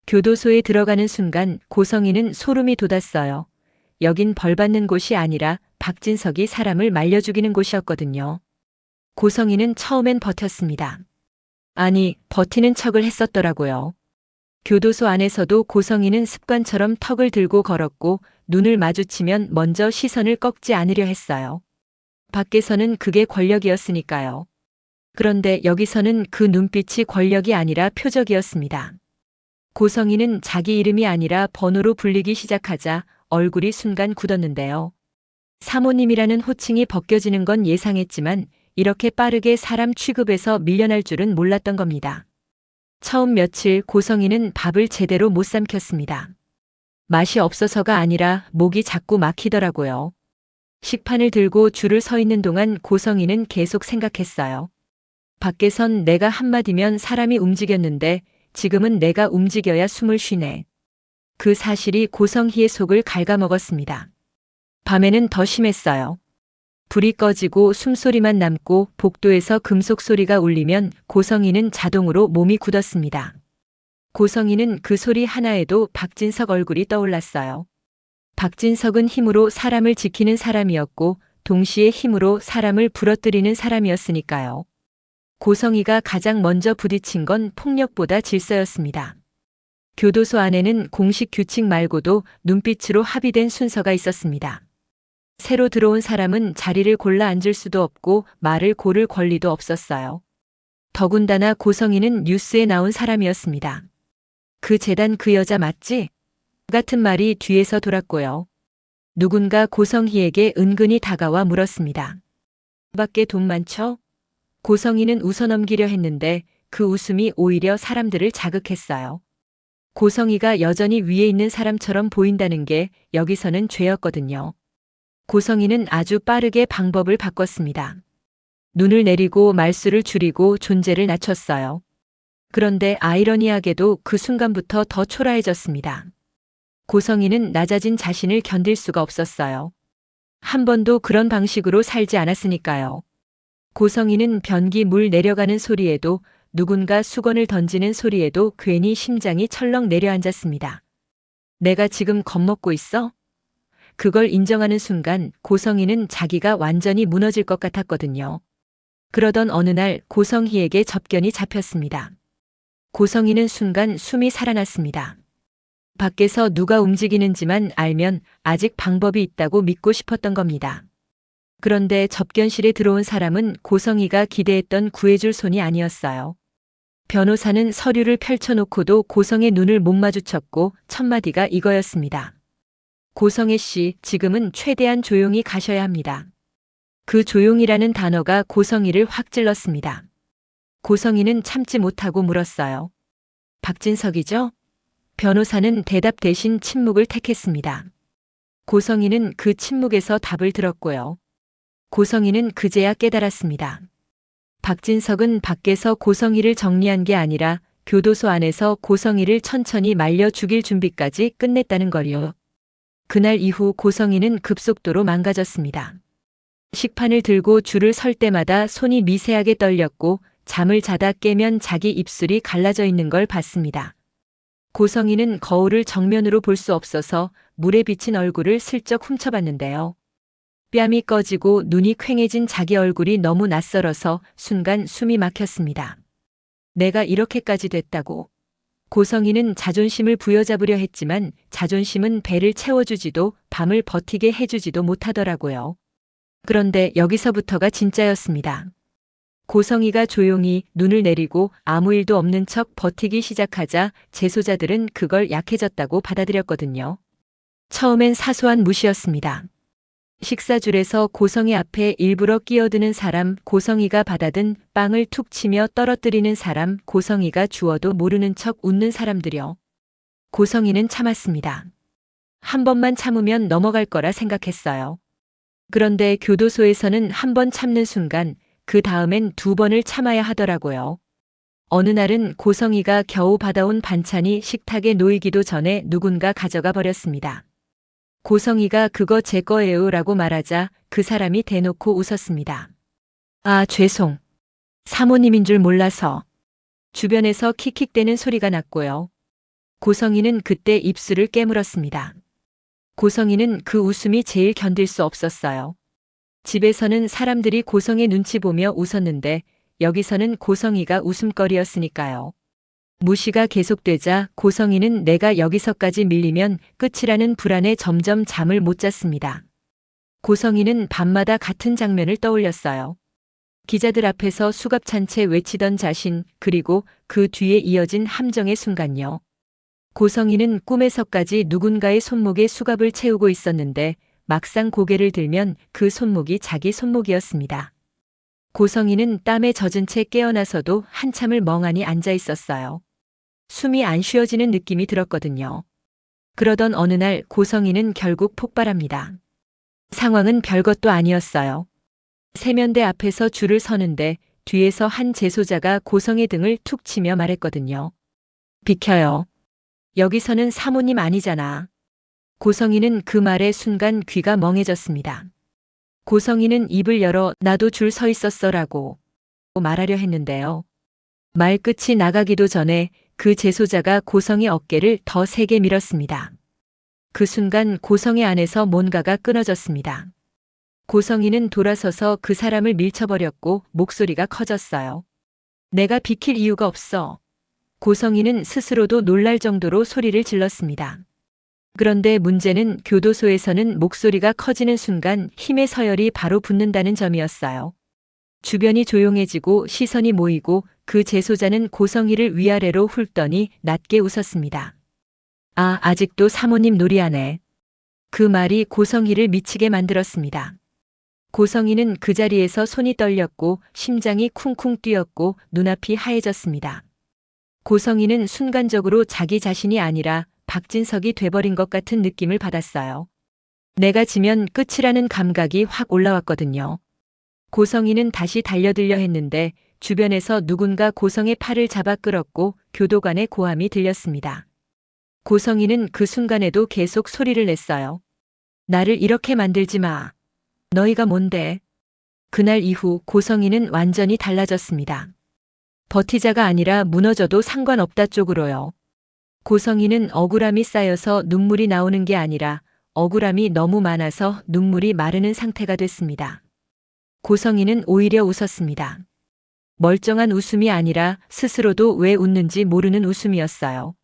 교도소에 들어가는 순간 고성이는 소름이 돋았어요. 여긴 벌받는 곳이 아니라 박진석이 사람을 말려 죽이는 곳이었거든요. 고성이는 처음엔 버텼습니다. 아니, 버티는 척을 했었더라고요. 교도소 안에서도 고성이는 습관처럼 턱을 들고 걸었고 눈을 마주치면 먼저 시선을 꺾지 않으려 했어요. 밖에서는 그게 권력이었으니까요. 그런데 여기서는 그 눈빛이 권력이 아니라 표적이었습니다. 고성이는 자기 이름이 아니라 번호로 불리기 시작하자 얼굴이 순간 굳었는데요. 사모님이라는 호칭이 벗겨지는 건 예상했지만 이렇게 빠르게 사람 취급에서 밀려날 줄은 몰랐던 겁니다. 처음 며칠 고성이는 밥을 제대로 못 삼켰습니다. 맛이 없어서가 아니라 목이 자꾸 막히더라고요. 식판을 들고 줄을 서 있는 동안 고성이는 계속 생각했어요. 밖에선 내가 한마디면 사람이 움직였는데 지금은 내가 움직여야 숨을 쉬네. 그 사실이 고성희의 속을 갉아먹었습니다. 밤에는 더 심했어요. 불이 꺼지고 숨소리만 남고 복도에서 금속 소리가 울리면 고성희는 자동으로 몸이 굳었습니다. 고성희는 그 소리 하나에도 박진석 얼굴이 떠올랐어요. 박진석은 힘으로 사람을 지키는 사람이었고 동시에 힘으로 사람을 부러뜨리는 사람이었으니까요. 고성희가 가장 먼저 부딪힌 건 폭력보다 질서였습니다. 교도소 안에는 공식 규칙 말고도 눈빛으로 합의된 순서가 있었습니다. 새로 들어온 사람은 자리를 골라 앉을 수도 없고 말을 고를 권리도 없었어요. 더군다나 고성희는 뉴스에 나온 사람이었습니다. 그 재단 그 여자 맞지? 같은 말이 뒤에서 돌았고요. 누군가 고성희에게 은근히 다가와 물었습니다. 밖에 돈 많죠? 고성희는 웃어넘기려 했는데 그 웃음이 오히려 사람들을 자극했어요. 고성희가 여전히 위에 있는 사람처럼 보인다는 게 여기서는 죄였거든요. 고성희는 아주 빠르게 방법을 바꿨습니다. 눈을 내리고 말수를 줄이고 존재를 낮췄어요. 그런데 아이러니하게도 그 순간부터 더 초라해졌습니다. 고성희는 낮아진 자신을 견딜 수가 없었어요. 한 번도 그런 방식으로 살지 않았으니까요. 고성희는 변기 물 내려가는 소리에도 누군가 수건을 던지는 소리에도 괜히 심장이 철렁 내려앉았습니다. 내가 지금 겁먹고 있어? 그걸 인정하는 순간 고성희는 자기가 완전히 무너질 것 같았거든요. 그러던 어느 날 고성희에게 접견이 잡혔습니다. 고성희는 순간 숨이 살아났습니다. 밖에서 누가 움직이는지만 알면 아직 방법이 있다고 믿고 싶었던 겁니다. 그런데 접견실에 들어온 사람은 고성희가 기대했던 구해줄 손이 아니었어요. 변호사는 서류를 펼쳐놓고도 고성의 눈을 못 마주쳤고 첫 마디가 이거였습니다. 고성애 씨, 지금은 최대한 조용히 가셔야 합니다. 그 조용이라는 단어가 고성희를 확 찔렀습니다. 고성희는 참지 못하고 물었어요. 박진석이죠? 변호사는 대답 대신 침묵을 택했습니다. 고성희는 그 침묵에서 답을 들었고요. 고성희는 그제야 깨달았습니다. 박진석은 밖에서 고성희를 정리한 게 아니라 교도소 안에서 고성희를 천천히 말려 죽일 준비까지 끝냈다는 걸요. 그날 이후 고성희는 급속도로 망가졌습니다. 식판을 들고 줄을 설 때마다 손이 미세하게 떨렸고 잠을 자다 깨면 자기 입술이 갈라져 있는 걸 봤습니다. 고성희는 거울을 정면으로 볼 수 없어서 물에 비친 얼굴을 슬쩍 훔쳐봤는데요. 뺨이 꺼지고 눈이 퀭해진 자기 얼굴이 너무 낯설어서 순간 숨이 막혔습니다. 내가 이렇게까지 됐다고. 고성희는 자존심을 부여잡으려 했지만 자존심은 배를 채워주지도 밤을 버티게 해주지도 못하더라고요. 그런데 여기서부터가 진짜였습니다. 고성희가 조용히 눈을 내리고 아무 일도 없는 척 버티기 시작하자 재소자들은 그걸 약해졌다고 받아들였거든요. 처음엔 사소한 무시였습니다. 식사줄에서 고성희 앞에 일부러 끼어드는 사람, 고성희가 받아든 빵을 툭 치며 떨어뜨리는 사람, 고성희가 주어도 모르는 척 웃는 사람들이요. 고성희는 참았습니다. 한 번만 참으면 넘어갈 거라 생각했어요. 그런데 교도소에서는 한 번 참는 순간 그 다음엔 두 번을 참아야 하더라고요. 어느 날은 고성희가 겨우 받아온 반찬이 식탁에 놓이기도 전에 누군가 가져가 버렸습니다. 고성희가 그거 제 거예요 라고 말하자 그 사람이 대놓고 웃었습니다. 아, 죄송. 사모님인 줄 몰라서. 주변에서 킥킥대는 소리가 났고요. 고성이는 그때 입술을 깨물었습니다. 고성이는 그 웃음이 제일 견딜 수 없었어요. 집에서는 사람들이 고성의 눈치 보며 웃었는데 여기서는 고성이가 웃음거리였으니까요. 무시가 계속되자 고성이는 내가 여기서까지 밀리면 끝이라는 불안에 점점 잠을 못 잤습니다. 고성이는 밤마다 같은 장면을 떠올렸어요. 기자들 앞에서 수갑찬 채 외치던 자신, 그리고 그 뒤에 이어진 함정의 순간요. 고성이는 꿈에서까지 누군가의 손목에 수갑을 채우고 있었는데 막상 고개를 들면 그 손목이 자기 손목이었습니다. 고성이는 땀에 젖은 채 깨어나서도 한참을 멍하니 앉아 있었어요. 숨이 안 쉬어지는 느낌이 들었거든요. 그러던 어느 날 고성이는 결국 폭발합니다. 상황은 별것도 아니었어요. 세면대 앞에서 줄을 서는데 뒤에서 한 재소자가 고성의 등을 툭 치며 말했거든요. 비켜요. 여기서는 사모님 아니잖아. 고성이는 그 말에 순간 귀가 멍해졌습니다. 고성이는 입을 열어 나도 줄 서 있었어라고 말하려 했는데요. 말끝이 나가기도 전에 그 재소자가 고성의 어깨를 더 세게 밀었습니다. 그 순간 고성의 안에서 뭔가가 끊어졌습니다. 고성이는 돌아서서 그 사람을 밀쳐버렸고 목소리가 커졌어요. 내가 비킬 이유가 없어. 고성이는 스스로도 놀랄 정도로 소리를 질렀습니다. 그런데 문제는 교도소에서는 목소리가 커지는 순간 힘의 서열이 바로 붙는다는 점이었어요. 주변이 조용해지고 시선이 모이고 그 재소자는 고성이를 위아래로 훑더니 낮게 웃었습니다. 아, 아직도 사모님 놀이하네. 그 말이 고성이를 미치게 만들었습니다. 고성이는 그 자리에서 손이 떨렸고 심장이 쿵쿵 뛰었고 눈앞이 하얘졌습니다. 고성이는 순간적으로 자기 자신이 아니라 박진석이 돼버린 것 같은 느낌을 받았어요. 내가 지면 끝이라는 감각이 확 올라왔거든요. 고성이는 다시 달려들려 했는데 주변에서 누군가 고성의 팔을 잡아 끌었고 교도관의 고함이 들렸습니다. 고성이는 그 순간에도 계속 소리를 냈어요. 나를 이렇게 만들지 마. 너희가 뭔데? 그날 이후 고성이는 완전히 달라졌습니다. 버티자가 아니라 무너져도 상관없다 쪽으로요. 고성이는 억울함이 쌓여서 눈물이 나오는 게 아니라 억울함이 너무 많아서 눈물이 마르는 상태가 됐습니다. 고성이는 오히려 웃었습니다. 멀쩡한 웃음이 아니라 스스로도 왜 웃는지 모르는 웃음이었어요.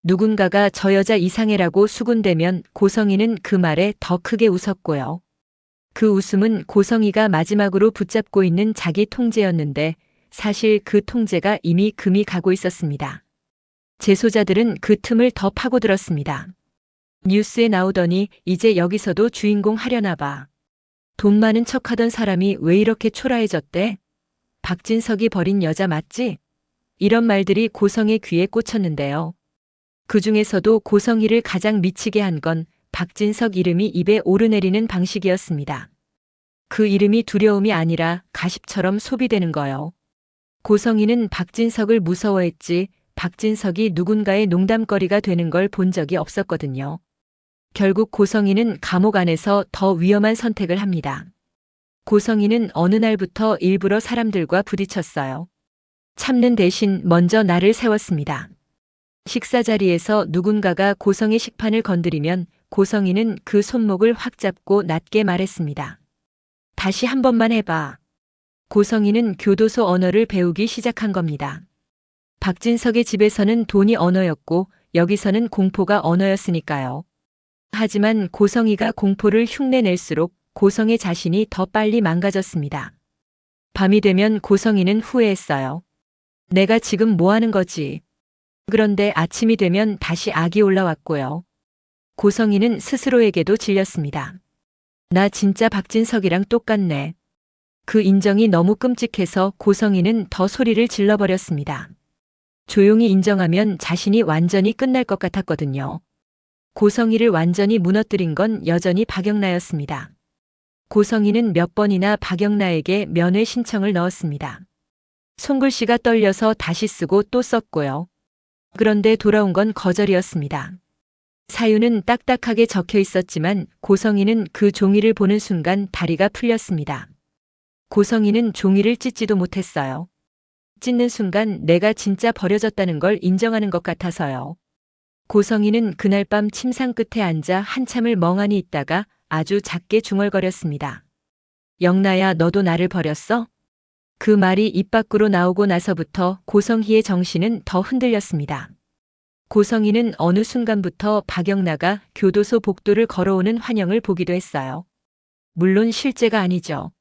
누군가가 저 여자 이상해라고 수군대면 고성이는 그 말에 더 크게 웃었고요. 그 웃음은 고성이가 마지막으로 붙잡고 있는 자기 통제였는데 사실 그 통제가 이미 금이 가고 있었습니다. 재소자들은 그 틈을 더 파고들었습니다. 뉴스에 나오더니 이제 여기서도 주인공 하려나 봐. 돈 많은 척하던 사람이 왜 이렇게 초라해졌대? 박진석이 버린 여자 맞지? 이런 말들이 고성의 귀에 꽂혔는데요. 그 중에서도 고성이를 가장 미치게 한 건 박진석 이름이 입에 오르내리는 방식이었습니다. 그 이름이 두려움이 아니라 가십처럼 소비되는 거요. 고성이는 박진석을 무서워했지 박진석이 누군가의 농담거리가 되는 걸 본 적이 없었거든요. 결국 고성이는 감옥 안에서 더 위험한 선택을 합니다. 고성이는 어느 날부터 일부러 사람들과 부딪혔어요. 참는 대신 먼저 나를 세웠습니다. 식사 자리에서 누군가가 고성의 식판을 건드리면 고성이는 그 손목을 확 잡고 낮게 말했습니다. 다시 한 번만 해봐. 고성이는 교도소 언어를 배우기 시작한 겁니다. 박진석의 집에서는 돈이 언어였고 여기서는 공포가 언어였으니까요. 하지만 고성이가 공포를 흉내낼수록 고성의 자신이 더 빨리 망가졌습니다. 밤이 되면 고성이는 후회했어요. 내가 지금 뭐 하는 거지? 그런데 아침이 되면 다시 악이 올라왔고요. 고성이는 스스로에게도 질렸습니다. 나 진짜 박진석이랑 똑같네. 그 인정이 너무 끔찍해서 고성이는 더 소리를 질러버렸습니다. 조용히 인정하면 자신이 완전히 끝날 것 같았거든요. 고성이를 완전히 무너뜨린 건 여전히 박영나였습니다. 고성이는 몇 번이나 박영나에게 면회 신청을 넣었습니다. 손글씨가 떨려서 다시 쓰고 또 썼고요. 그런데 돌아온 건 거절이었습니다. 사유는 딱딱하게 적혀 있었지만 고성이는 그 종이를 보는 순간 다리가 풀렸습니다. 고성이는 종이를 찢지도 못했어요. 찢는 순간 내가 진짜 버려졌다는 걸 인정하는 것 같아서요. 고성이는 그날 밤 침상 끝에 앉아 한참을 멍하니 있다가 아주 작게 중얼거렸습니다. 영나야, 너도 나를 버렸어? 그 말이 입 밖으로 나오고 나서부터 고성희의 정신은 더 흔들렸습니다. 고성희는 어느 순간부터 박영나가 교도소 복도를 걸어오는 환영을 보기도 했어요. 물론 실제가 아니죠.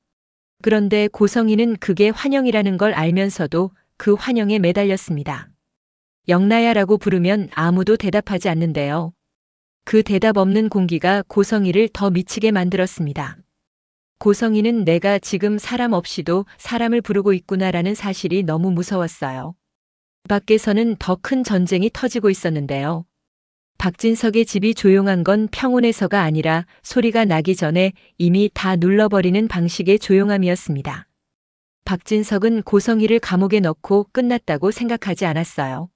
그런데 고성희는 그게 환영이라는 걸 알면서도 그 환영에 매달렸습니다. 영나야라고 부르면 아무도 대답하지 않는데요. 그 대답 없는 공기가 고성희를 더 미치게 만들었습니다. 고성희는 내가 지금 사람 없이도 사람을 부르고 있구나라는 사실이 너무 무서웠어요. 밖에서는 더 큰 전쟁이 터지고 있었는데요. 박진석의 집이 조용한 건 평온에서가 아니라 소리가 나기 전에 이미 다 눌러버리는 방식의 조용함이었습니다. 박진석은 고성희를 감옥에 넣고 끝났다고 생각하지 않았어요.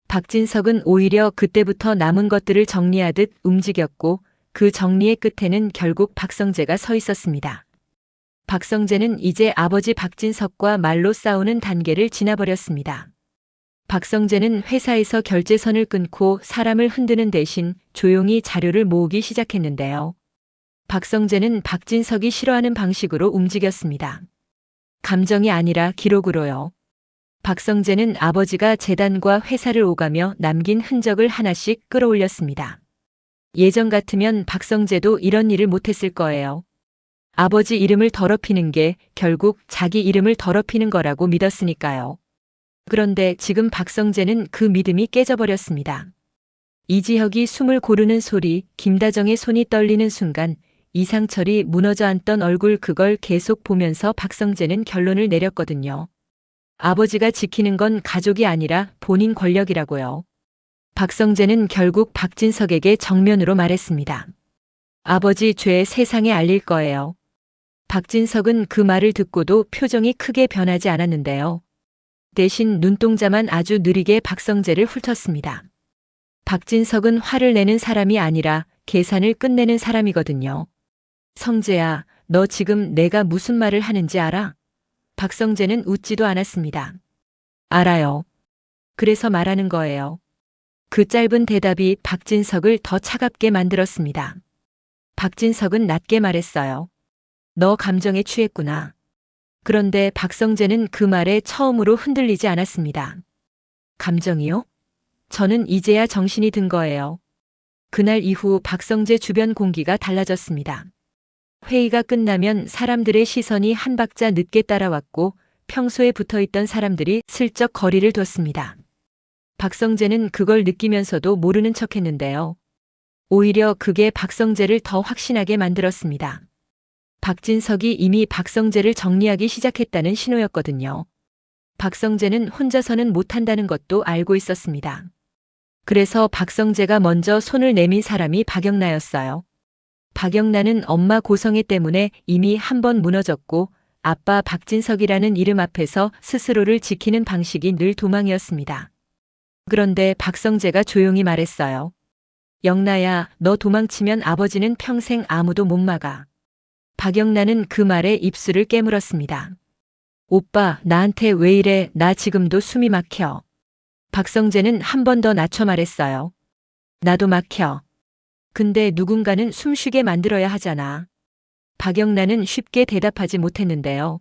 박진석은 오히려 그때부터 남은 것들을 정리하듯 움직였고 그 정리의 끝에는 결국 박성재가 서 있었습니다. 박성재는 이제 아버지 박진석과 말로 싸우는 단계를 지나버렸습니다. 박성재는 회사에서 결제선을 끊고 사람을 흔드는 대신 조용히 자료를 모으기 시작했는데요. 박성재는 박진석이 싫어하는 방식으로 움직였습니다. 감정이 아니라 기록으로요. 박성재는 아버지가 재단과 회사를 오가며 남긴 흔적을 하나씩 끌어올렸습니다. 예전 같으면 박성재도 이런 일을 못했을 거예요. 아버지 이름을 더럽히는 게 결국 자기 이름을 더럽히는 거라고 믿었으니까요. 그런데 지금 박성재는 그 믿음이 깨져버렸습니다. 이지혁이 숨을 고르는 소리, 김다정의 손이 떨리는 순간 이상철이 무너져 앉던 얼굴, 그걸 계속 보면서 박성재는 결론을 내렸거든요. 아버지가 지키는 건 가족이 아니라 본인 권력이라고요. 박성재는 결국 박진석에게 정면으로 말했습니다. 아버지 죄 세상에 알릴 거예요. 박진석은 그 말을 듣고도 표정이 크게 변하지 않았는데요. 대신 눈동자만 아주 느리게 박성재를 훑었습니다. 박진석은 화를 내는 사람이 아니라 계산을 끝내는 사람이거든요. 성재야, 너 지금 내가 무슨 말을 하는지 알아? 박성재는 웃지도 않았습니다. 알아요. 그래서 말하는 거예요. 그 짧은 대답이 박진석을 더 차갑게 만들었습니다. 박진석은 낮게 말했어요. 너 감정에 취했구나. 그런데 박성재는 그 말에 처음으로 흔들리지 않았습니다. 감정이요? 저는 이제야 정신이 든 거예요. 그날 이후 박성재 주변 공기가 달라졌습니다. 회의가 끝나면 사람들의 시선이 한 박자 늦게 따라왔고 평소에 붙어있던 사람들이 슬쩍 거리를 뒀습니다. 박성재는 그걸 느끼면서도 모르는 척했는데요. 오히려 그게 박성재를 더 확신하게 만들었습니다. 박진석이 이미 박성재를 정리하기 시작했다는 신호였거든요. 박성재는 혼자서는 못한다는 것도 알고 있었습니다. 그래서 박성재가 먼저 손을 내민 사람이 박영나였어요. 박영나는 엄마 고성애 때문에 이미 한 번 무너졌고 아빠 박진석이라는 이름 앞에서 스스로를 지키는 방식이 늘 도망이었습니다. 그런데 박성재가 조용히 말했어요. 영나야, 너 도망치면 아버지는 평생 아무도 못 막아. 박영나는 그 말에 입술을 깨물었습니다. 오빠, 나한테 왜 이래? 나 지금도 숨이 막혀. 박성재는 한 번 더 낮춰 말했어요. 나도 막혀. 근데 누군가는 숨쉬게 만들어야 하잖아. 박영나는 쉽게 대답하지 못했는데요.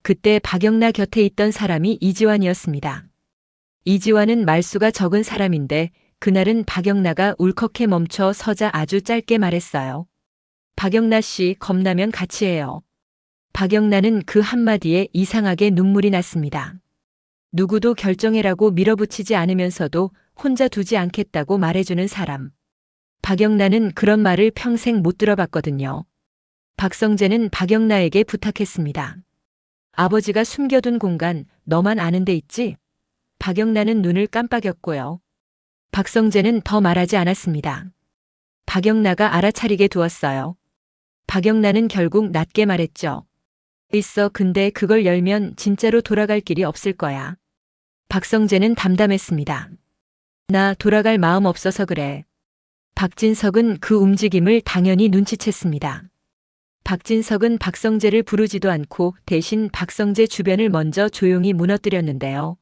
그때 박영나 곁에 있던 사람이 이지환이었습니다. 이지환은 말수가 적은 사람인데 그날은 박영나가 울컥해 멈춰 서자 아주 짧게 말했어요. 박영나 씨, 겁나면 같이 해요. 박영나는 그 한마디에 이상하게 눈물이 났습니다. 누구도 결정해라고 밀어붙이지 않으면서도 혼자 두지 않겠다고 말해주는 사람. 박영나는 그런 말을 평생 못 들어봤거든요. 박성재는 박영나에게 부탁했습니다. 아버지가 숨겨둔 공간, 너만 아는 데 있지? 박영나는 눈을 깜빡였고요. 박성재는 더 말하지 않았습니다. 박영나가 알아차리게 두었어요. 박영나는 결국 낮게 말했죠. 있어, 근데 그걸 열면 진짜로 돌아갈 길이 없을 거야. 박성재는 담담했습니다. 나 돌아갈 마음 없어서 그래. 박진석은 그 움직임을 당연히 눈치챘습니다. 박진석은 박성재를 부르지도 않고 대신 박성재 주변을 먼저 조용히 무너뜨렸는데요.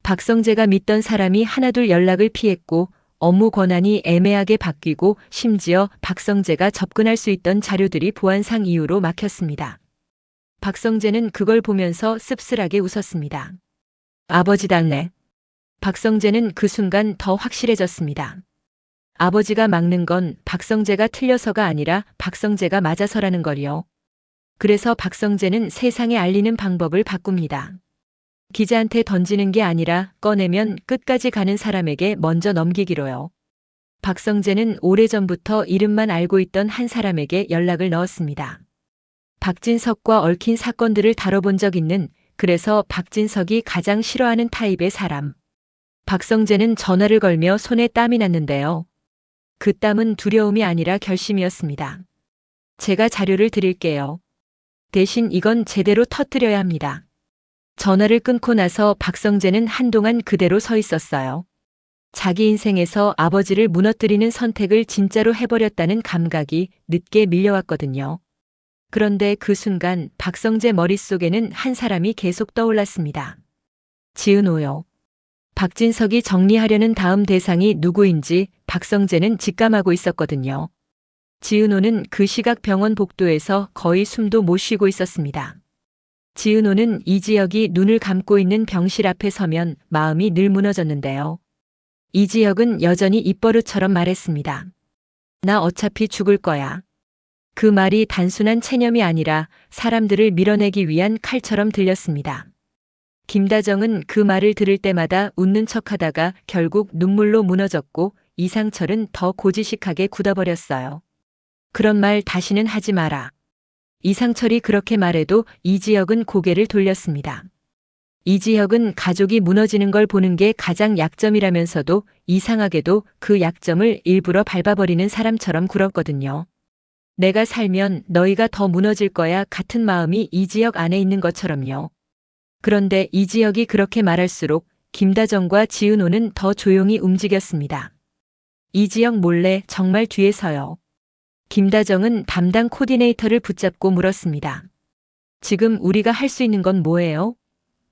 박성재가 믿던 사람이 하나둘 연락을 피했고 업무 권한이 애매하게 바뀌고 심지어 박성재가 접근할 수 있던 자료들이 보안상 이유로 막혔습니다. 박성재는 그걸 보면서 씁쓸하게 웃었습니다. 아버지답네. 박성재는 그 순간 더 확실해졌습니다. 아버지가 막는 건 박성재가 틀려서가 아니라 박성재가 맞아서라는 걸요. 그래서 박성재는 세상에 알리는 방법을 바꿉니다. 기자한테 던지는 게 아니라 꺼내면 끝까지 가는 사람에게 먼저 넘기기로요. 박성재는 오래전부터 이름만 알고 있던 한 사람에게 연락을 넣었습니다. 박진석과 얽힌 사건들을 다뤄본 적 있는, 그래서 박진석이 가장 싫어하는 타입의 사람. 박성재는 전화를 걸며 손에 땀이 났는데요. 그 땀은 두려움이 아니라 결심이었습니다. 제가 자료를 드릴게요. 대신 이건 제대로 터뜨려야 합니다. 전화를 끊고 나서 박성재는 한동안 그대로 서 있었어요. 자기 인생에서 아버지를 무너뜨리는 선택을 진짜로 해버렸다는 감각이 늦게 밀려왔거든요. 그런데 그 순간 박성재 머릿속에는 한 사람이 계속 떠올랐습니다. 지은호요. 박진석이 정리하려는 다음 대상이 누구인지 박성재는 직감하고 있었거든요. 지은호는 그 시각 병원 복도에서 거의 숨도 못 쉬고 있었습니다. 지은호는 이지혁이 눈을 감고 있는 병실 앞에 서면 마음이 늘 무너졌는데요. 이지혁은 여전히 입버릇처럼 말했습니다. 나 어차피 죽을 거야. 그 말이 단순한 체념이 아니라 사람들을 밀어내기 위한 칼처럼 들렸습니다. 김다정은 그 말을 들을 때마다 웃는 척하다가 결국 눈물로 무너졌고 이상철은 더 고지식하게 굳어버렸어요. 그런 말 다시는 하지 마라. 이상철이 그렇게 말해도 이지혁은 고개를 돌렸습니다. 이지혁은 가족이 무너지는 걸 보는 게 가장 약점이라면서도 이상하게도 그 약점을 일부러 밟아버리는 사람처럼 굴었거든요. 내가 살면 너희가 더 무너질 거야 같은 마음이 이지혁 안에 있는 것처럼요. 그런데 이지혁이 그렇게 말할수록 김다정과 지은호는 더 조용히 움직였습니다. 이지혁 몰래 정말 뒤에서요. 김다정은 담당 코디네이터를 붙잡고 물었습니다. 지금 우리가 할 수 있는 건 뭐예요?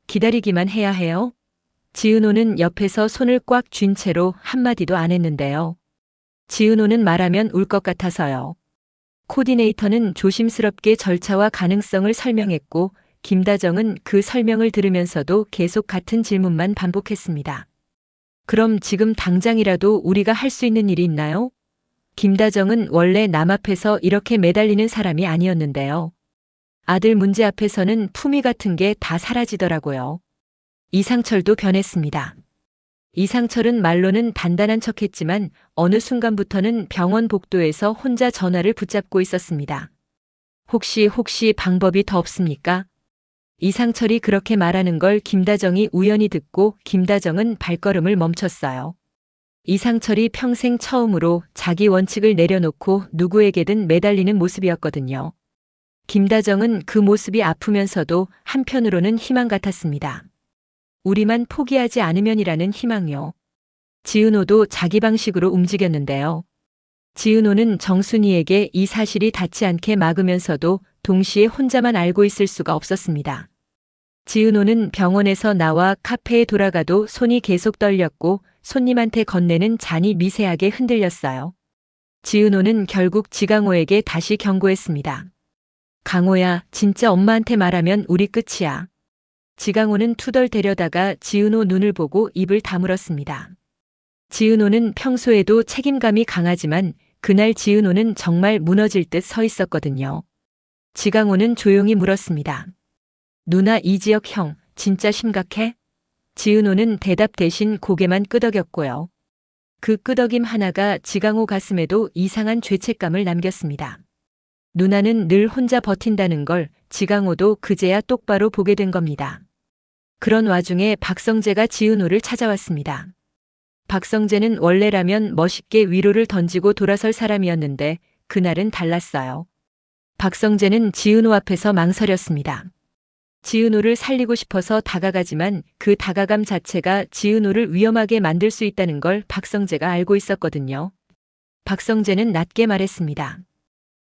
기다리기만 해야 해요? 지은호는 옆에서 손을 꽉 쥔 채로 한마디도 안 했는데요. 지은호는 말하면 울 것 같아서요. 코디네이터는 조심스럽게 절차와 가능성을 설명했고 김다정은 그 설명을 들으면서도 계속 같은 질문만 반복했습니다. 그럼 지금 당장이라도 우리가 할 수 있는 일이 있나요? 김다정은 원래 남 앞에서 이렇게 매달리는 사람이 아니었는데요. 아들 문제 앞에서는 품위 같은 게 다 사라지더라고요. 이상철도 변했습니다. 이상철은 말로는 단단한 척했지만 어느 순간부터는 병원 복도에서 혼자 전화를 붙잡고 있었습니다. 혹시 방법이 더 없습니까? 이상철이 그렇게 말하는 걸 김다정이 우연히 듣고 김다정은 발걸음을 멈췄어요. 이상철이 평생 처음으로 자기 원칙을 내려놓고 누구에게든 매달리는 모습이었거든요. 김다정은 그 모습이 아프면서도 한편으로는 희망 같았습니다. 우리만 포기하지 않으면이라는 희망요. 지은호도 자기 방식으로 움직였는데요. 지은호는 정순이에게 이 사실이 닿지 않게 막으면서도 동시에 혼자만 알고 있을 수가 없었습니다. 지은호는 병원에서 나와 카페에 돌아가도 손이 계속 떨렸고 손님한테 건네는 잔이 미세하게 흔들렸어요. 지은호는 결국 지강호에게 다시 경고했습니다. 강호야, 진짜 엄마한테 말하면 우리 끝이야. 지강호는 투덜대려다가 지은호 눈을 보고 입을 다물었습니다. 지은호는 평소에도 책임감이 강하지만 그날 지은호는 정말 무너질 듯 서 있었거든요. 지강호는 조용히 물었습니다. 누나 이지혁 형, 진짜 심각해? 지은호는 대답 대신 고개만 끄덕였고요. 그 끄덕임 하나가 지강호 가슴에도 이상한 죄책감을 남겼습니다. 누나는 늘 혼자 버틴다는 걸 지강호도 그제야 똑바로 보게 된 겁니다. 그런 와중에 박성재가 지은호를 찾아왔습니다. 박성재는 원래라면 멋있게 위로를 던지고 돌아설 사람이었는데 그날은 달랐어요. 박성재는 지은호 앞에서 망설였습니다. 지은호를 살리고 싶어서 다가가지만 그 다가감 자체가 지은호를 위험하게 만들 수 있다는 걸 박성재가 알고 있었거든요. 박성재는 낮게 말했습니다.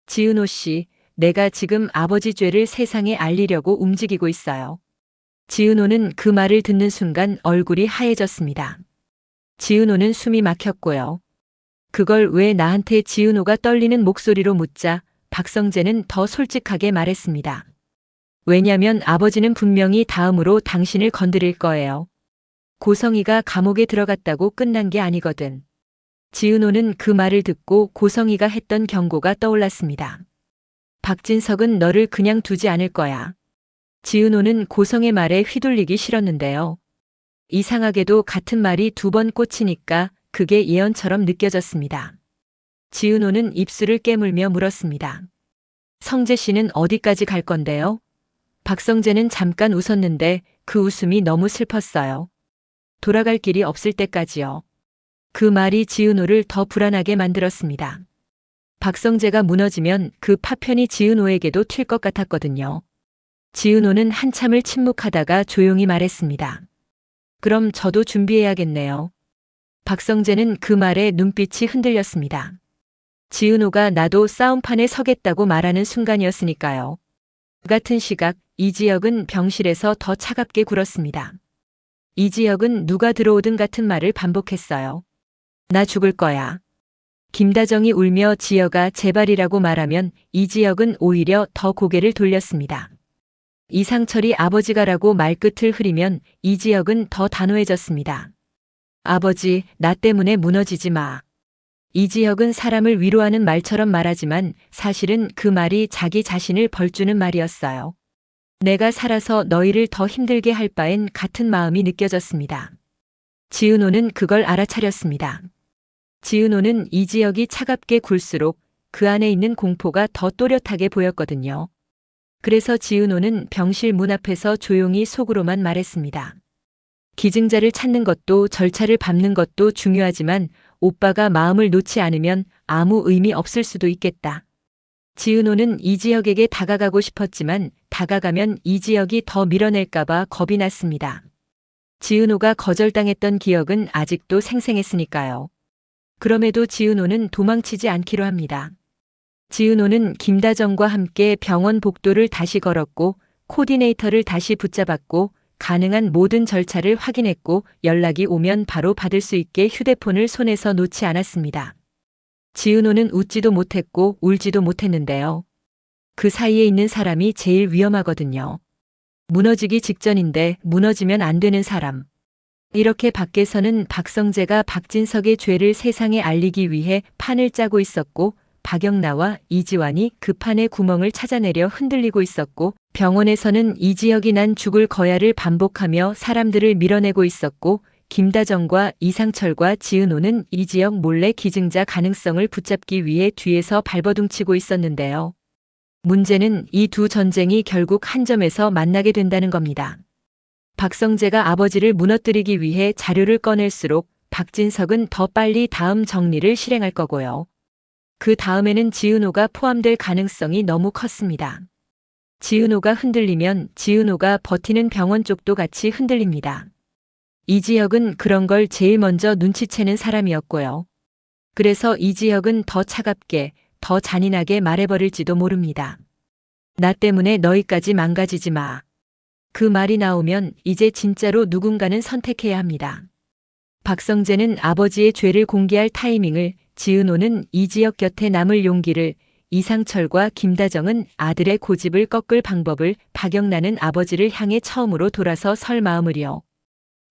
지은호 씨, 내가 지금 아버지 죄를 세상에 알리려고 움직이고 있어요. 지은호는 그 말을 듣는 순간 얼굴이 하얘졌습니다. 지은호는 숨이 막혔고요. 그걸 왜 나한테 지은호가 떨리는 목소리로 묻자 박성재는 더 솔직하게 말했습니다. 왜냐면 아버지는 분명히 다음으로 당신을 건드릴 거예요. 고성이가 감옥에 들어갔다고 끝난 게 아니거든. 지은호는 그 말을 듣고 고성이가 했던 경고가 떠올랐습니다. 박진석은 너를 그냥 두지 않을 거야. 지은호는 고성의 말에 휘둘리기 싫었는데요. 이상하게도 같은 말이 두 번 꽂히니까 그게 예언처럼 느껴졌습니다. 지은호는 입술을 깨물며 물었습니다. 성재 씨는 어디까지 갈 건데요? 박성재는 잠깐 웃었는데 그 웃음이 너무 슬펐어요. 돌아갈 길이 없을 때까지요. 그 말이 지은호를 더 불안하게 만들었습니다. 박성재가 무너지면 그 파편이 지은호에게도 튈 것 같았거든요. 지은호는 한참을 침묵하다가 조용히 말했습니다. 그럼 저도 준비해야겠네요. 박성재는 그 말에 눈빛이 흔들렸습니다. 지은호가 나도 싸움판에 서겠다고 말하는 순간이었으니까요. 그 같은 시각 이지혁은 병실에서 더 차갑게 굴었습니다. 이지혁은 누가 들어오든 같은 말을 반복했어요. 나 죽을 거야. 김다정이 울며 지혁아 제발이라고 말하면 이지혁은 오히려 더 고개를 돌렸습니다. 이상철이 아버지가라고 말끝을 흐리면 이지혁은 더 단호해졌습니다. 아버지, 나 때문에 무너지지 마. 이지혁은 사람을 위로하는 말처럼 말하지만 사실은 그 말이 자기 자신을 벌주는 말이었어요. 내가 살아서 너희를 더 힘들게 할 바엔 같은 마음이 느껴졌습니다. 지은호는 그걸 알아차렸습니다. 지은호는 이지혁이 차갑게 굴수록 그 안에 있는 공포가 더 또렷하게 보였거든요. 그래서 지은호는 병실 문 앞에서 조용히 속으로만 말했습니다. 기증자를 찾는 것도 절차를 밟는 것도 중요하지만 오빠가 마음을 놓지 않으면 아무 의미 없을 수도 있겠다. 지은호는 이지혁에게 다가가고 싶었지만 다가가면 이지혁이 더 밀어낼까봐 겁이 났습니다. 지은호가 거절당했던 기억은 아직도 생생했으니까요. 그럼에도 지은호는 도망치지 않기로 합니다. 지은호는 김다정과 함께 병원 복도를 다시 걸었고 코디네이터를 다시 붙잡았고 가능한 모든 절차를 확인했고 연락이 오면 바로 받을 수 있게 휴대폰을 손에서 놓지 않았습니다. 지은호는 웃지도 못했고 울지도 못했는데요. 그 사이에 있는 사람이 제일 위험하거든요. 무너지기 직전인데 무너지면 안 되는 사람. 이렇게 밖에서는 박성재가 박진석의 죄를 세상에 알리기 위해 판을 짜고 있었고 박영나와 이지환이 그 판의 구멍을 찾아내려 흔들리고 있었고 병원에서는 이지혁이 난 죽을 거야를 반복하며 사람들을 밀어내고 있었고 김다정과 이상철과 지은호는 이지혁 몰래 기증자 가능성을 붙잡기 위해 뒤에서 발버둥치고 있었는데요. 문제는 이 두 전쟁이 결국 한 점에서 만나게 된다는 겁니다. 박성재가 아버지를 무너뜨리기 위해 자료를 꺼낼수록 박진석은 더 빨리 다음 정리를 실행할 거고요. 그 다음에는 지은호가 포함될 가능성이 너무 컸습니다. 지은호가 흔들리면 지은호가 버티는 병원 쪽도 같이 흔들립니다. 이지혁은 그런 걸 제일 먼저 눈치채는 사람이었고요. 그래서 이지혁은 더 차갑게, 더 잔인하게 말해버릴지도 모릅니다. 나 때문에 너희까지 망가지지 마. 그 말이 나오면 이제 진짜로 누군가는 선택해야 합니다. 박성재는 아버지의 죄를 공개할 타이밍을, 지은호는 이지혁 곁에 남을 용기를, 이상철과 김다정은 아들의 고집을 꺾을 방법을, 박영란은 아버지를 향해 처음으로 돌아서 설 마음을요.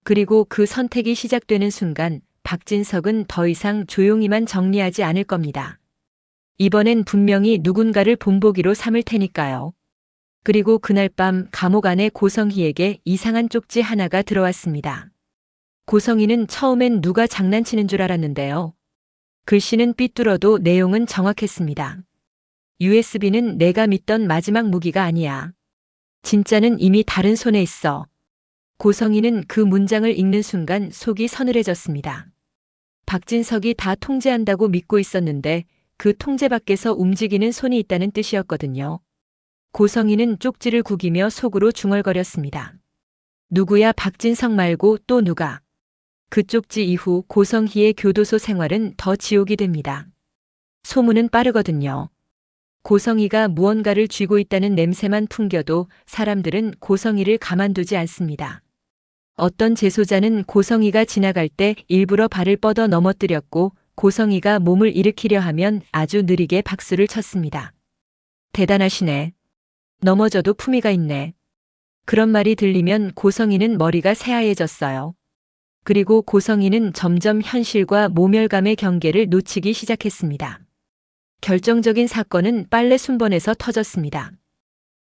그리고 그 선택이 시작되는 순간 박진석은 더 이상 조용히만 정리하지 않을 겁니다. 이번엔 분명히 누군가를 본보기로 삼을 테니까요. 그리고 그날 밤 감옥 안에 고성희에게 이상한 쪽지 하나가 들어왔습니다. 고성희는 처음엔 누가 장난치는 줄 알았는데요. 글씨는 삐뚤어도 내용은 정확했습니다. USB는 내가 믿던 마지막 무기가 아니야. 진짜는 이미 다른 손에 있어. 고성희는 그 문장을 읽는 순간 속이 서늘해졌습니다. 박진석이 다 통제한다고 믿고 있었는데 그 통제 밖에서 움직이는 손이 있다는 뜻이었거든요. 고성희는 쪽지를 구기며 속으로 중얼거렸습니다. 누구야 박진석 말고 또 누가. 그 쪽지 이후 고성희의 교도소 생활은 더 지옥이 됩니다. 소문은 빠르거든요. 고성희가 무언가를 쥐고 있다는 냄새만 풍겨도 사람들은 고성희를 가만두지 않습니다. 어떤 재소자는 고성이가 지나갈 때 일부러 발을 뻗어 넘어뜨렸고 고성이가 몸을 일으키려 하면 아주 느리게 박수를 쳤습니다. 대단하시네. 넘어져도 품위가 있네. 그런 말이 들리면 고성이는 머리가 새하얘졌어요. 그리고 고성이는 점점 현실과 모멸감의 경계를 놓치기 시작했습니다. 결정적인 사건은 빨래 순번에서 터졌습니다.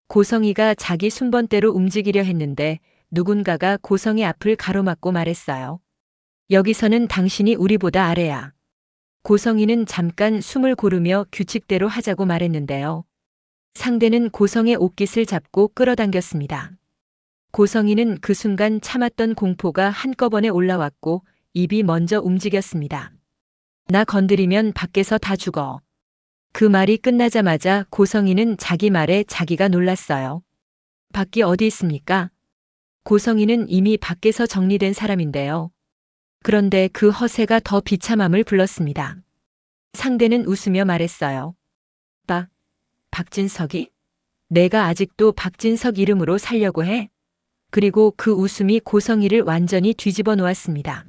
고성이가 자기 순번대로 움직이려 했는데 누군가가 고성의 앞을 가로막고 말했어요. 여기서는 당신이 우리보다 아래야. 고성이는 잠깐 숨을 고르며 규칙대로 하자고 말했는데요. 상대는 고성의 옷깃을 잡고 끌어당겼습니다. 고성이는 그 순간 참았던 공포가 한꺼번에 올라왔고 입이 먼저 움직였습니다. 나 건드리면 밖에서 다 죽어. 그 말이 끝나자마자 고성이는 자기 말에 자기가 놀랐어요. 밖이 어디 있습니까? 고성이는 이미 밖에서 정리된 사람인데요. 그런데 그 허세가 더 비참함을 불렀습니다. 상대는 웃으며 말했어요. 박진석이? 내가 아직도 박진석 이름으로 살려고 해? 그리고 그 웃음이 고성이를 완전히 뒤집어 놓았습니다.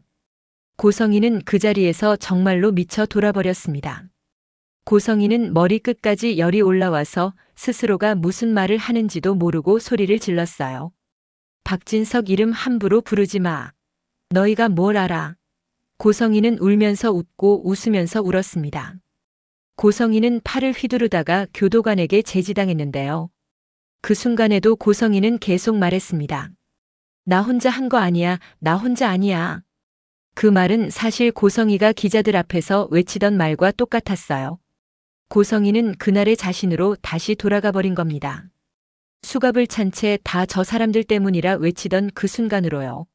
고성이는 그 자리에서 정말로 미쳐 돌아버렸습니다. 고성이는 머리끝까지 열이 올라와서 스스로가 무슨 말을 하는지도 모르고 소리를 질렀어요. 박진석 이름 함부로 부르지 마. 너희가 뭘 알아? 고성이는 울면서 웃고 웃으면서 울었습니다. 고성이는 팔을 휘두르다가 교도관에게 제지당했는데요. 그 순간에도 고성이는 계속 말했습니다. 나 혼자 한 거 아니야. 나 혼자 아니야. 그 말은 사실 고성이가 기자들 앞에서 외치던 말과 똑같았어요. 고성이는 그날의 자신으로 다시 돌아가 버린 겁니다. 수갑을 찬 채 다 저 사람들 때문이라 외치던 그 순간으로요.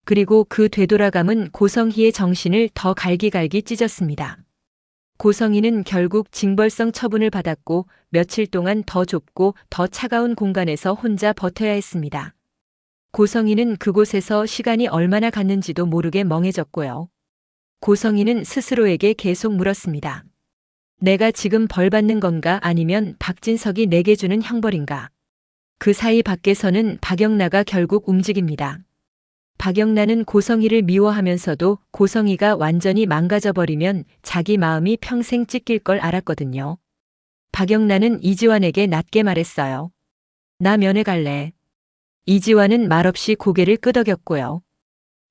그리고 그 되돌아감은 고성희의 정신을 더 갈기갈기 찢었습니다. 고성희는 결국 징벌성 처분을 받았고 며칠 동안 더 좁고 더 차가운 공간에서 혼자 버텨야 했습니다. 고성희는 그곳에서 시간이 얼마나 갔는지도 모르게 멍해졌고요. 고성희는 스스로에게 계속 물었습니다. 내가 지금 벌 받는 건가 아니면 박진석이 내게 주는 형벌인가? 그 사이 밖에서는 박영나가 결국 움직입니다. 박영나는 고성희를 미워하면서도 고성희가 완전히 망가져버리면 자기 마음이 평생 찢길 걸 알았거든요. 박영나는 이지환에게 낮게 말했어요. 나 면회 갈래. 이지환은 말없이 고개를 끄덕였고요.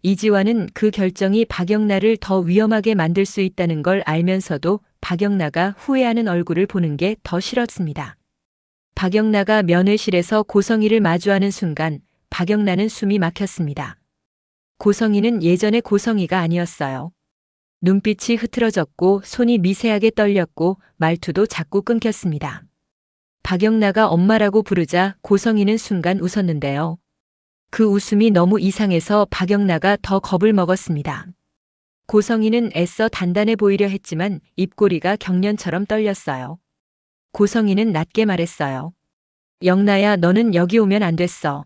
이지환은 그 결정이 박영나를 더 위험하게 만들 수 있다는 걸 알면서도 박영나가 후회하는 얼굴을 보는 게 더 싫었습니다. 박영나가 면회실에서 고성희를 마주하는 순간 박영나는 숨이 막혔습니다. 고성희는 예전의 고성희가 아니었어요. 눈빛이 흐트러졌고 손이 미세하게 떨렸고 말투도 자꾸 끊겼습니다. 박영나가 엄마라고 부르자 고성희는 순간 웃었는데요. 그 웃음이 너무 이상해서 박영나가 더 겁을 먹었습니다. 고성희는 애써 단단해 보이려 했지만 입꼬리가 경련처럼 떨렸어요. 고성희는 낮게 말했어요. 영나야, 너는 여기 오면 안 됐어.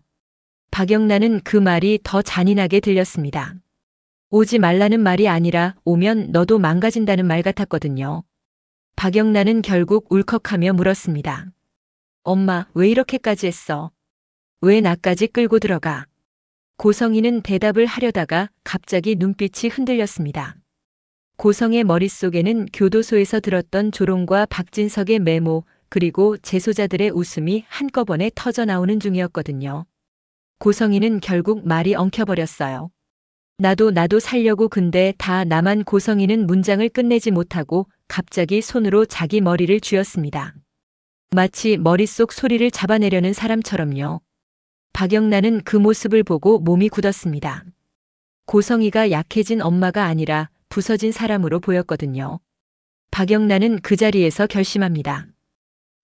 박영나는 그 말이 더 잔인하게 들렸습니다. 오지 말라는 말이 아니라 오면 너도 망가진다는 말 같았거든요. 박영나는 결국 울컥하며 물었습니다. 엄마, 왜 이렇게까지 했어? 왜 나까지 끌고 들어가? 고성희는 대답을 하려다가 갑자기 눈빛이 흔들렸습니다. 고성의 머릿속에는 교도소에서 들었던 조롱과 박진석의 메모 그리고 재소자들의 웃음이 한꺼번에 터져 나오는 중이었거든요. 고성희는 결국 말이 엉켜버렸어요. 나도 살려고 근데 다 나만. 고성희는 문장을 끝내지 못하고 갑자기 손으로 자기 머리를 쥐었습니다. 마치 머릿속 소리를 잡아내려는 사람처럼요. 박영나는 그 모습을 보고 몸이 굳었습니다. 고성희가 약해진 엄마가 아니라 부서진 사람으로 보였거든요. 박영나는 그 자리에서 결심합니다.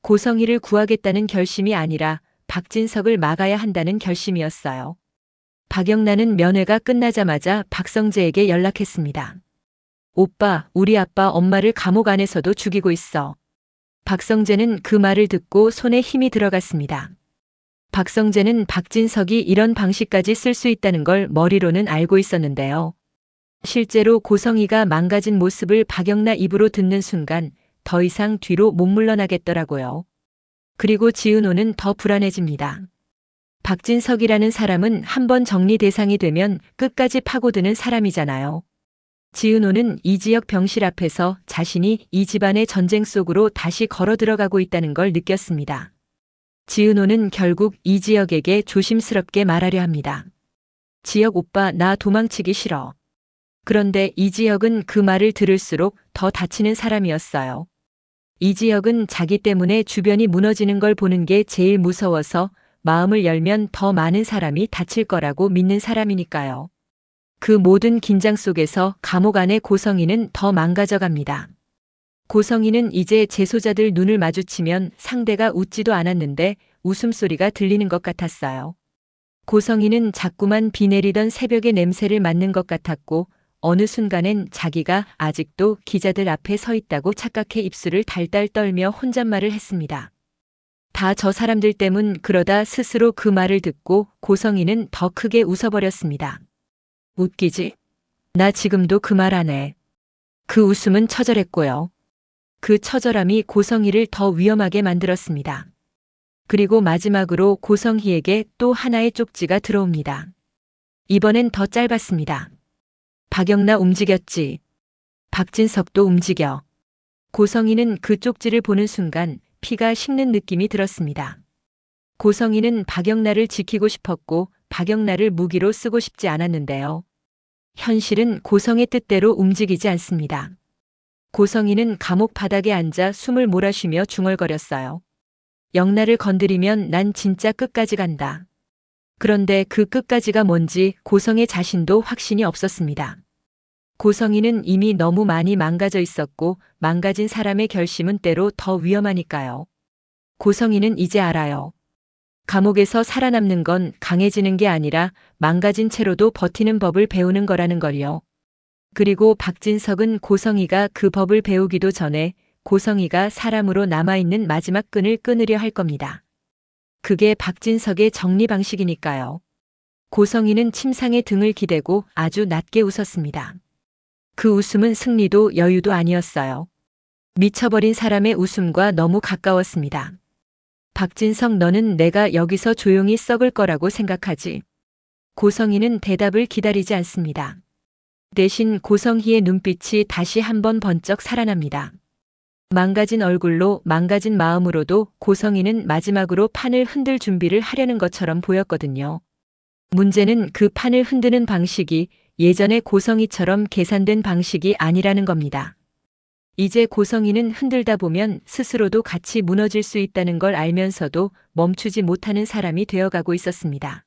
고성희를 구하겠다는 결심이 아니라 박진석을 막아야 한다는 결심이었어요. 박영나는 면회가 끝나자마자 박성재에게 연락했습니다. 오빠, 우리 아빠 엄마를 감옥 안에서도 죽이고 있어. 박성재는 그 말을 듣고 손에 힘이 들어갔습니다. 박성재는 박진석이 이런 방식까지 쓸 수 있다는 걸 머리로는 알고 있었는데요. 실제로 고성희가 망가진 모습을 박영나 입으로 듣는 순간 더 이상 뒤로 못 물러나겠더라고요. 그리고 지은호는 더 불안해집니다. 박진석이라는 사람은 한번 정리 대상이 되면 끝까지 파고드는 사람이잖아요. 지은호는 이지혁 병실 앞에서 자신이 이 집안의 전쟁 속으로 다시 걸어 들어가고 있다는 걸 느꼈습니다. 지은호는 결국 이지혁에게 조심스럽게 말하려 합니다. 지혁 오빠, 나 도망치기 싫어. 그런데 이지혁은 그 말을 들을수록 더 다치는 사람이었어요. 이지혁은 자기 때문에 주변이 무너지는 걸 보는 게 제일 무서워서 마음을 열면 더 많은 사람이 다칠 거라고 믿는 사람이니까요. 그 모든 긴장 속에서 감옥 안의 고성희는 더 망가져갑니다. 고성희는 이제 재소자들 눈을 마주치면 상대가 웃지도 않았는데 웃음소리가 들리는 것 같았어요. 고성희는 자꾸만 비 내리던 새벽의 냄새를 맡는 것 같았고 어느 순간엔 자기가 아직도 기자들 앞에 서 있다고 착각해 입술을 달달 떨며 혼잣말을 했습니다. 다 저 사람들 때문. 그러다 스스로 그 말을 듣고 고성희는 더 크게 웃어버렸습니다. 웃기지? 나 지금도 그 말 안 해. 그 웃음은 처절했고요. 그 처절함이 고성희를 더 위험하게 만들었습니다. 그리고 마지막으로 고성희에게 또 하나의 쪽지가 들어옵니다. 이번엔 더 짧았습니다. 박영나 움직였지. 박진석도 움직여. 고성희는 그 쪽지를 보는 순간 피가 식는 느낌이 들었습니다. 고성희는 박영나를 지키고 싶었고 박영나를 무기로 쓰고 싶지 않았는데요. 현실은 고성의 뜻대로 움직이지 않습니다. 고성희는 감옥 바닥에 앉아 숨을 몰아쉬며 중얼거렸어요. 영나를 건드리면 난 진짜 끝까지 간다. 그런데 그 끝까지가 뭔지 고성의 자신도 확신이 없었습니다. 고성희는 이미 너무 많이 망가져 있었고 망가진 사람의 결심은 때로 더 위험하니까요. 고성희는 이제 알아요. 감옥에서 살아남는 건 강해지는 게 아니라 망가진 채로도 버티는 법을 배우는 거라는 걸요. 그리고 박진석은 고성희가 그 법을 배우기도 전에 고성희가 사람으로 남아있는 마지막 끈을 끊으려 할 겁니다. 그게 박진석의 정리 방식이니까요. 고성희는 침상에 등을 기대고 아주 낮게 웃었습니다. 그 웃음은 승리도 여유도 아니었어요. 미쳐버린 사람의 웃음과 너무 가까웠습니다. 박진석, 너는 내가 여기서 조용히 썩을 거라고 생각하지? 고성희는 대답을 기다리지 않습니다. 대신 고성희의 눈빛이 다시 한번 번쩍 살아납니다. 망가진 얼굴로 망가진 마음으로도 고성희는 마지막으로 판을 흔들 준비를 하려는 것처럼 보였거든요. 문제는 그 판을 흔드는 방식이 예전의 고성희처럼 계산된 방식이 아니라는 겁니다. 이제 고성희는 흔들다 보면 스스로도 같이 무너질 수 있다는 걸 알면서도 멈추지 못하는 사람이 되어가고 있었습니다.